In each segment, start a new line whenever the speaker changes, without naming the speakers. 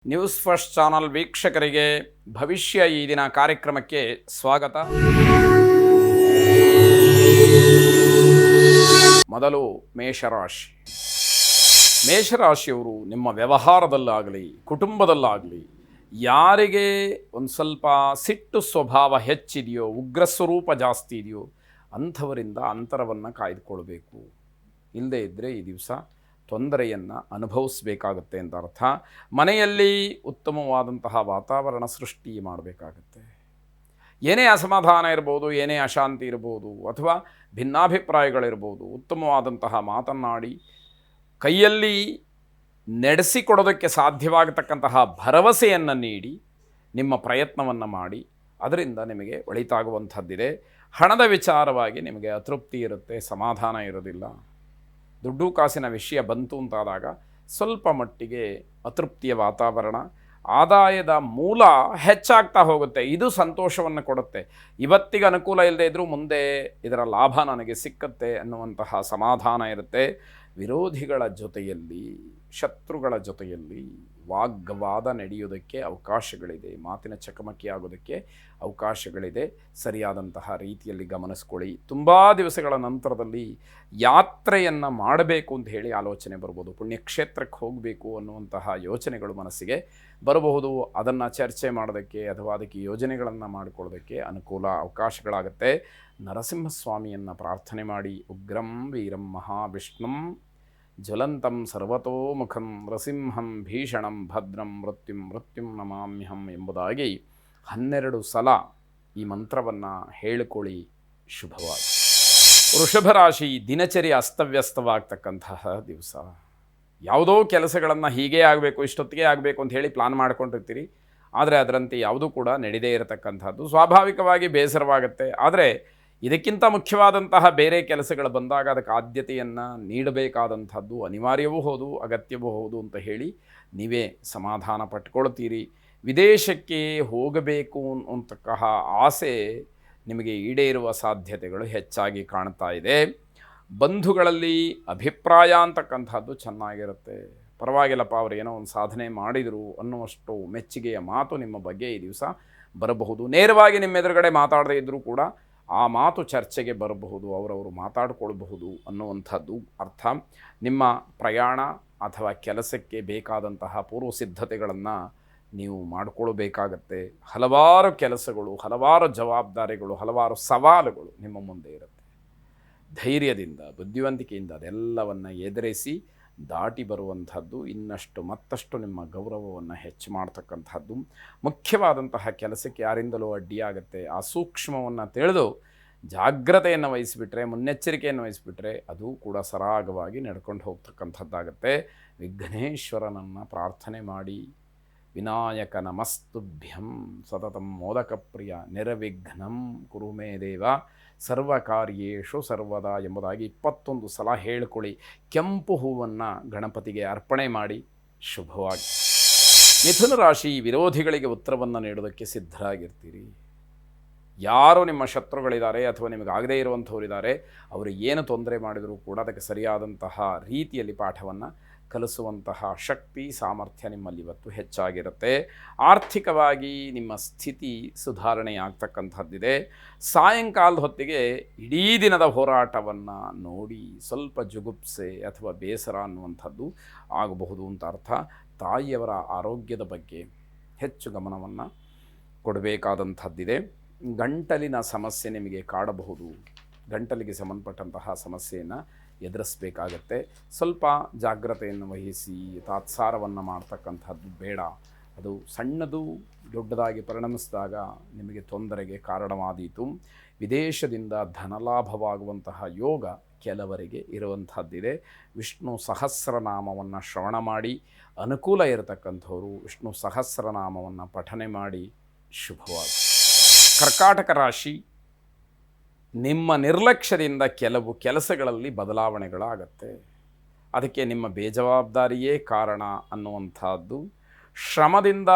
News first channel ವೀಕ್ಷಕರಿಗೆ ಭವಿಷ್ಯ ಈ ದಿನ ಕಾರ್ಯಕ್ರಮಕ್ಕೆ ಸ್ವಾಗತ. ಮೊದಲು ಮೇಷರಾಶಿ. ಮೇಷರಾಶಿಯವರು ನಿಮ್ಮ ವ್ಯವಹಾರದಲ್ಲಾಗಲಿ ಕುಟುಂಬದಲ್ಲಾಗಲಿ ಯಾರಿಗೆ ಒಂದು ಸ್ವಲ್ಪ ಸಿಟ್ಟು ಸ್ವಭಾವ ಹೆಚ್ಚಿದೆಯೋ, ಉಗ್ರ ಸ್ವರೂಪ ಜಾಸ್ತಿ ಇದೆಯೋ ಅಂಥವರಿಂದ ಅಂತರವನ್ನು ಕಾಯ್ದುಕೊಳ್ಬೇಕು. ಇಲ್ಲದೇ ಇದ್ದರೆ ಈ ದಿವಸ ತೊಂದರೆಯನ್ನು ಅನುಭವಿಸಬೇಕಾಗತ್ತೆ ಅಂತ ಅರ್ಥ. ಮನೆಯಲ್ಲಿ ಉತ್ತಮವಾದಂತಹ ವಾತಾವರಣ ಸೃಷ್ಟಿ ಮಾಡಬೇಕಾಗತ್ತೆ. ಏನೇ ಅಸಮಾಧಾನ ಇರ್ಬೋದು, ಏನೇ ಅಶಾಂತಿ ಇರ್ಬೋದು, ಅಥವಾ ಭಿನ್ನಾಭಿಪ್ರಾಯಗಳಿರ್ಬೋದು, ಉತ್ತಮವಾದಂತಹ ಮಾತನ್ನಾಡಿ ಕೈಯಲ್ಲಿ ನಡೆಸಿಕೊಡೋದಕ್ಕೆ ಸಾಧ್ಯವಾಗತಕ್ಕಂತಹ ಭರವಸೆಯನ್ನು ನೀಡಿ ನಿಮ್ಮ ಪ್ರಯತ್ನವನ್ನು ಮಾಡಿ ಅದರಿಂದ ನಿಮಗೆ ಒಳಿತಾಗುವಂಥದ್ದಿದೆ. ಹಣದ ವಿಚಾರವಾಗಿ ನಿಮಗೆ ಅತೃಪ್ತಿ ಇರುತ್ತೆ, ಸಮಾಧಾನ ಇರೋದಿಲ್ಲ. ದುಡ್ಡು ಕಾಸಿನ ವಿಷಯ ಬಂತು ಅಂತಾದಾಗ ಸ್ವಲ್ಪ ಮಟ್ಟಿಗೆ ಅತೃಪ್ತಿಯ ವಾತಾವರಣ, ಆದಾಯದ ಮೂಲ ಹೆಚ್ಚಾಗ್ತಾ ಹೋಗುತ್ತೆ. ಇದು ಸಂತೋಷವನ್ನು ಕೊಡುತ್ತೆ. ಇವತ್ತಿಗೆ ಅನುಕೂಲ ಇಲ್ಲದೆ ಇದ್ದರೂ ಮುಂದೆ ಇದರ ಲಾಭ ನನಗೆ ಸಿಕ್ಕತ್ತೆ ಅನ್ನುವಂತಹ ಸಮಾಧಾನ ಇರುತ್ತೆ. ವಿರೋಧಿಗಳ ಜೊತೆಯಲ್ಲಿ, ಶತ್ರುಗಳ ಜೊತೆಯಲ್ಲಿ ವಾಗ್ವಾದ ನಡೆಯುವುದಕ್ಕೆ ಅವಕಾಶಗಳಿದೆ. ಮಾತಿನ ಚಕಮಕಿ ಆಗೋದಕ್ಕೆ ಅವಕಾಶಗಳಿದೆ. ಸರಿಯಾದಂತಹ ರೀತಿಯಲ್ಲಿ ಗಮನಿಸ್ಕೊಳ್ಳಿ. ತುಂಬ ದಿವಸಗಳ ನಂತರದಲ್ಲಿ ಯಾತ್ರೆಯನ್ನು ಮಾಡಬೇಕು ಅಂತ ಹೇಳಿ ಆಲೋಚನೆ ಬರ್ಬೋದು. ಪುಣ್ಯಕ್ಷೇತ್ರಕ್ಕೆ ಹೋಗಬೇಕು ಅನ್ನುವಂತಹ ಯೋಚನೆಗಳು ಮನಸ್ಸಿಗೆ ಬರಬಹುದು. ಅದನ್ನು ಚರ್ಚೆ ಮಾಡೋದಕ್ಕೆ ಅಥವಾ ಅದಕ್ಕೆ ಯೋಜನೆಗಳನ್ನು ಮಾಡಿಕೊಳ್ಳೋದಕ್ಕೆ ಅನುಕೂಲ ಅವಕಾಶಗಳಾಗುತ್ತೆ. ನರಸಿಂಹಸ್ವಾಮಿಯನ್ನು ಪ್ರಾರ್ಥನೆ ಮಾಡಿ. ಉಗ್ರಂ ವೀರಂ ಮಹಾವಿಷ್ಣುಂ ಜ್ವಲಂತಂ ಸರ್ವತೋಮುಖಂ ನರಸಿಂಹಂ ಭೀಷಣಂ ಭದ್ರಂ ಮೃತ್ಯುಂ ನಮಾಮ್ಯಹಂ ಎಂಬುದಾಗಿ 12 ಸಲ ಈ ಮಂತ್ರವನ್ನು ಹೇಳಿಕೊಳ್ಳಿ. ಶುಭವಾಗಿ. ವೃಷಭ ರಾಶಿ. ದಿನಚರಿ ಅಸ್ತವ್ಯಸ್ತವಾಗ್ತಕ್ಕಂತಹ ದಿವಸ. ಯಾವುದೋ ಕೆಲಸಗಳನ್ನು ಹೀಗೇ ಆಗಬೇಕು, ಇಷ್ಟೊತ್ತಿಗೆ ಆಗಬೇಕು ಅಂತ ಹೇಳಿ ಪ್ಲಾನ್ ಮಾಡ್ಕೊಂಡಿರ್ತೀರಿ. ಆದರೆ ಅದರಂತೆ ಯಾವುದೂ ಕೂಡ ನಡೆದೇ ಇರತಕ್ಕಂಥದ್ದು. ಸ್ವಾಭಾವಿಕವಾಗಿ ಬೇಸರವಾಗುತ್ತೆ. ಆದರೆ ಇದಕ್ಕಿಂತ ಮುಖ್ಯವಾದಂತಹ ಬೇರೆ ಕೆಲಸಗಳು ಬಂದಾಗ ಅದಕ್ಕೆ ಆದ್ಯತೆಯನ್ನು ನೀಡಬೇಕಾದಂಥದ್ದು ಅನಿವಾರ್ಯವೂ ಹೌದು, ಅಗತ್ಯವೂ ಹೌದು ಅಂತ ಹೇಳಿ ನೀವೇ ಸಮಾಧಾನ ಪಟ್ಕೊಳ್ತೀರಿ. ವಿದೇಶಕ್ಕೆ ಹೋಗಬೇಕು ಅಂತಕ್ಕಂತಹ ಆಸೆ ನಿಮಗೆ ಈಡೇರುವ ಸಾಧ್ಯತೆಗಳು ಹೆಚ್ಚಾಗಿ ಕಾಣ್ತಾ ಇದೆ. ಬಂಧುಗಳಲ್ಲಿ ಅಭಿಪ್ರಾಯ ಅಂತಕ್ಕಂಥದ್ದು ಚೆನ್ನಾಗಿರುತ್ತೆ. ಪರವಾಗಿಲ್ಲಪ್ಪ, ಅವರು ಏನೋ ಒಂದು ಸಾಧನೆ ಮಾಡಿದರು ಅನ್ನುವಷ್ಟು ಮೆಚ್ಚುಗೆಯ ಮಾತು ನಿಮ್ಮ ಬಗ್ಗೆ ಈ ದಿವಸ ಬರಬಹುದು. ನೇರವಾಗಿ ನಿಮ್ಮ ಎದುರುಗಡೆ ಮಾತಾಡದೇ ಇದ್ದರೂ ಕೂಡ ಆ ಮಾತು ಚರ್ಚೆಗೆ ಬರಬಹುದು, ಅವರವರು ಮಾತಾಡಿಕೊಳ್ಬಹುದು ಅನ್ನುವಂಥದ್ದು ಅರ್ಥ. ನಿಮ್ಮ ಪ್ರಯಾಣ ಅಥವಾ ಕೆಲಸಕ್ಕೆ ಬೇಕಾದಂತಹ ಪೂರ್ವ ಸಿದ್ಧತೆಗಳನ್ನು ನೀವು ಮಾಡಿಕೊಳ್ಬೇಕಾಗತ್ತೆ. ಹಲವಾರು ಕೆಲಸಗಳು, ಹಲವಾರು ಜವಾಬ್ದಾರಿಗಳು, ಹಲವಾರು ಸವಾಲುಗಳು ನಿಮ್ಮ ಮುಂದೆ ಇರುತ್ತೆ. ಧೈರ್ಯದಿಂದ, ಬುದ್ಧಿವಂತಿಕೆಯಿಂದ ಅದೆಲ್ಲವನ್ನು ಎದುರಿಸಿ ದಾಟಿ ಬರುವಂಥದ್ದು ಮತ್ತಷ್ಟು ನಿಮ್ಮ ಗೌರವವನ್ನು ಹೆಚ್ಚು ಮಾಡ್ತಕ್ಕಂಥದ್ದು. ಮುಖ್ಯವಾದಂತಹ ಕೆಲಸಕ್ಕೆ ಯಾರಿಂದಲೂ ಅಡ್ಡಿಯಾಗುತ್ತೆ. ಆ ಸೂಕ್ಷ್ಮವನ್ನು ತಿಳಿದು ಜಾಗ್ರತೆಯನ್ನು ವಹಿಸಿಬಿಟ್ರೆ, ಮುನ್ನೆಚ್ಚರಿಕೆಯನ್ನು ವಹಿಸಿಬಿಟ್ರೆ ಅದು ಕೂಡ ಸರಾಗವಾಗಿ ನಡ್ಕೊಂಡು ಹೋಗ್ತಕ್ಕಂಥದ್ದಾಗತ್ತೆ. ವಿಘ್ನೇಶ್ವರನನ್ನು ಪ್ರಾರ್ಥನೆ ಮಾಡಿ. ವಿನಾಯಕ ನಮಸ್ತುಭ್ಯಂ ಸತತಂ ಮೋದಕಪ್ರಿಯ ನಿರ್ವಿಘ್ನಂ ಕುರು ಮೇ ದೇವ ಸರ್ವಕಾರ್ಯೇಷು ಸರ್ವದಾ ಎಂಬುದಾಗಿ 21 ಸಲ ಹೇಳಿಕೊಳ್ಳಿ. ಕೆಂಪು ಹೂವನ್ನು ಗಣಪತಿಗೆ ಅರ್ಪಣೆ ಮಾಡಿ. ಶುಭವಾಗಿ. ಮಿಥುನ ರಾಶಿ. ವಿರೋಧಿಗಳಿಗೆ ಉತ್ತರವನ್ನು ನೀಡೋದಕ್ಕೆ ಸಿದ್ಧರಾಗಿರ್ತೀರಿ. ಯಾರು ನಿಮ್ಮ ಶತ್ರುಗಳಿದ್ದಾರೆ ಅಥವಾ ನಿಮಗಾಗದೇ ಇರುವಂಥವರಿದ್ದಾರೆ, ಅವರು ಏನು ತೊಂದರೆ ಮಾಡಿದರೂ ಕೂಡ ಅದಕ್ಕೆ ಸರಿಯಾದಂತಹ ರೀತಿಯಲ್ಲಿ ಪಾಠವನ್ನು ಕಲಿಸುವಂತಹ ಶಕ್ತಿ, ಸಾಮರ್ಥ್ಯ ನಿಮ್ಮಲ್ಲಿ ಇವತ್ತು ಹೆಚ್ಚಾಗಿರುತ್ತೆ. ಆರ್ಥಿಕವಾಗಿ ನಿಮ್ಮ ಸ್ಥಿತಿ ಸುಧಾರಣೆ ಆಗ್ತಕ್ಕಂಥದ್ದಿದೆ. ಸಾಯಂಕಾಲದ ಹೊತ್ತಿಗೆ ಇಡೀ ದಿನದ ಹೋರಾಟವನ್ನು ನೋಡಿ ಸ್ವಲ್ಪ ಜುಗುಪ್ಸೆ ಅಥವಾ ಬೇಸರ ಅನ್ನುವಂಥದ್ದು ಆಗಬಹುದು ಅಂತ ಅರ್ಥ. ತಾಯಿಯವರ ಆರೋಗ್ಯದ ಬಗ್ಗೆ ಹೆಚ್ಚು ಗಮನವನ್ನು ಕೊಡಬೇಕಾದಂಥದ್ದಿದೆ. ಗಂಟಲಿನ ಸಮಸ್ಯೆ ನಿಮಗೆ ಕಾಡಬಹುದು. ಗಂಟಲಿಗೆ ಸಂಬಂಧಪಟ್ಟಂತಹ ಸಮಸ್ಯೆಯನ್ನು ಎದುರಿಸಬೇಕಾಗತ್ತೆ. ಸ್ವಲ್ಪ ಜಾಗ್ರತೆಯನ್ನು ವಹಿಸಿ. ತಾತ್ಸಾರವನ್ನು ಮಾಡ್ತಕ್ಕಂಥದ್ದು ಬೇಡ. ಅದು ಸಣ್ಣದು ದೊಡ್ಡದಾಗಿ ಪರಿಣಮಿಸಿದಾಗ ನಿಮಗೆ ತೊಂದರೆಗೆ ಕಾರಣವಾದೀತು. ವಿದೇಶದಿಂದ ಧನಲಾಭವಾಗುವಂತಹ ಯೋಗ ಕೆಲವರಿಗೆ ಇರುವಂಥದ್ದಿದೆ. ವಿಷ್ಣು ಸಹಸ್ರನಾಮವನ್ನು ಶ್ರವಣ ಮಾಡಿ. ಅನುಕೂಲ ಇರತಕ್ಕಂಥವರು ವಿಷ್ಣು ಸಹಸ್ರನಾಮವನ್ನು ಪಠನೆ ಮಾಡಿ. ಶುಭವಾಗಿ. ಕರ್ಕಾಟಕ ರಾಶಿ. ನಿಮ್ಮ ನಿರ್ಲಕ್ಷ್ಯದಿಂದ ಕೆಲವು ಕೆಲಸಗಳಲ್ಲಿ ಬದಲಾವಣೆಗಳಾಗತ್ತೆ. ಅದಕ್ಕೆ ನಿಮ್ಮ ಬೇಜವಾಬ್ದಾರಿಯೇ ಕಾರಣ ಅನ್ನುವಂಥದ್ದು. ಶ್ರಮದಿಂದ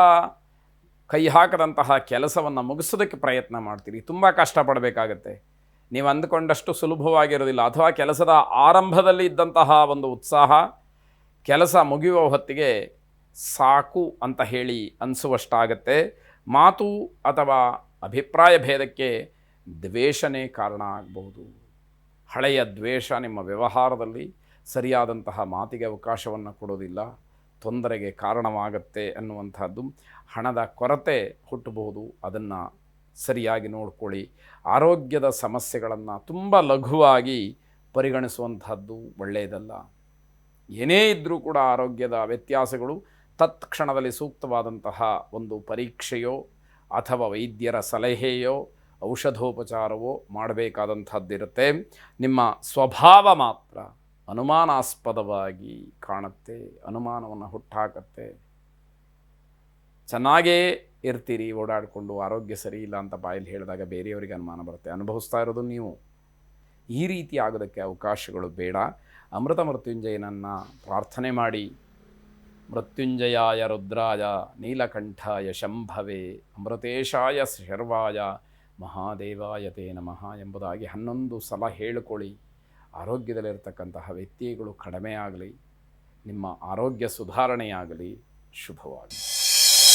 ಕೈ ಹಾಕದಂತಹ ಕೆಲಸವನ್ನು ಮುಗಿಸೋದಕ್ಕೆ ಪ್ರಯತ್ನ ಮಾಡ್ತೀರಿ. ತುಂಬ ಕಷ್ಟಪಡಬೇಕಾಗತ್ತೆ. ನೀವು ಅಂದುಕೊಂಡಷ್ಟು ಸುಲಭವಾಗಿರೋದಿಲ್ಲ. ಅಥವಾ ಕೆಲಸದ ಆರಂಭದಲ್ಲಿ ಇದ್ದಂತಹ ಒಂದು ಉತ್ಸಾಹ ಕೆಲಸ ಮುಗಿಯುವ ಹೊತ್ತಿಗೆ ಸಾಕು ಅಂತ ಹೇಳಿ ಅನಿಸುವಷ್ಟಾಗತ್ತೆ. ಮಾತು ಅಥವಾ ಅಭಿಪ್ರಾಯ ಭೇದಕ್ಕೆ ದ್ವೇಷನೇ ಕಾರಣ ಆಗಬಹುದು. ಹಳೆಯ ದ್ವೇಷ ನಿಮ್ಮ ವ್ಯವಹಾರದಲ್ಲಿ ಸರಿಯಾದಂತಹ ಮಾತಿಗೆ ಅವಕಾಶವನ್ನು ಕೊಡೋದಿಲ್ಲ, ತೊಂದರೆಗೆ ಕಾರಣವಾಗತ್ತೆ ಅನ್ನುವಂಥದ್ದು. ಹಣದ ಕೊರತೆ ಹುಟ್ಟಬಹುದು, ಅದನ್ನು ಸರಿಯಾಗಿ ನೋಡ್ಕೊಳ್ಳಿ. ಆರೋಗ್ಯದ ಸಮಸ್ಯೆಗಳನ್ನು ತುಂಬ ಲಘುವಾಗಿ ಪರಿಗಣಿಸುವಂಥದ್ದು ಒಳ್ಳೆಯದಲ್ಲ. ಏನೇ ಇದ್ದರೂ ಕೂಡ ಆರೋಗ್ಯದ ವ್ಯತ್ಯಾಸಗಳು ತತ್ಕ್ಷಣದಲ್ಲಿ ಸೂಕ್ತವಾದಂತಹ ಒಂದು ಪರೀಕ್ಷೆಯೋ ಅಥವಾ ವೈದ್ಯರ ಸಲಹೆಯೋ ಔಷಧೋಪಚಾರವೋ ಮಾಡಬೇಕಾದಂಥದ್ದಿರುತ್ತೆ. ನಿಮ್ಮ ಸ್ವಭಾವ ಮಾತ್ರ ಅನುಮಾನಾಸ್ಪದವಾಗಿ ಕಾಣುತ್ತೆ, ಅನುಮಾನವನ್ನು ಹುಟ್ಟಾಕತ್ತೆ. ಚೆನ್ನಾಗೇ ಇರ್ತೀರಿ ಓಡಾಡಿಕೊಂಡು, ಆರೋಗ್ಯ ಸರಿ ಇಲ್ಲ ಅಂತ ಬಾಯಲ್ಲಿ ಹೇಳಿದಾಗ ಬೇರೆಯವರಿಗೆ ಅನುಮಾನ ಬರುತ್ತೆ. ಅನುಭವಿಸ್ತಾ ಇರೋದು ನೀವು. ಈ ರೀತಿ ಆಗೋದಕ್ಕೆ ಅವಕಾಶಗಳು ಬೇಡ. ಅಮೃತ ಮೃತ್ಯುಂಜಯನನ್ನು ಪ್ರಾರ್ಥನೆ ಮಾಡಿ. ಮೃತ್ಯುಂಜಯಾಯ ರುದ್ರಾಯ ನೀಲಕಂಠಾಯ ಶಂಭವೇ ಅಮೃತೇಶಾಯ ಶರ್ವಾಯ ಮಹಾದೇವಾಯ ತೇ ನಮಃ ಎಂಬುದಾಗಿ 11 ಸಲ ಹೇಳಿಕೊಳ್ಳಿ. ಆರೋಗ್ಯದಲ್ಲಿರ್ತಕ್ಕಂತಹ ವ್ಯತ್ಯಯಗಳು ಕಡಿಮೆ ಆಗಲಿ, ನಿಮ್ಮ ಆರೋಗ್ಯ ಸುಧಾರಣೆಯಾಗಲಿ. ಶುಭವಾಗಲಿ.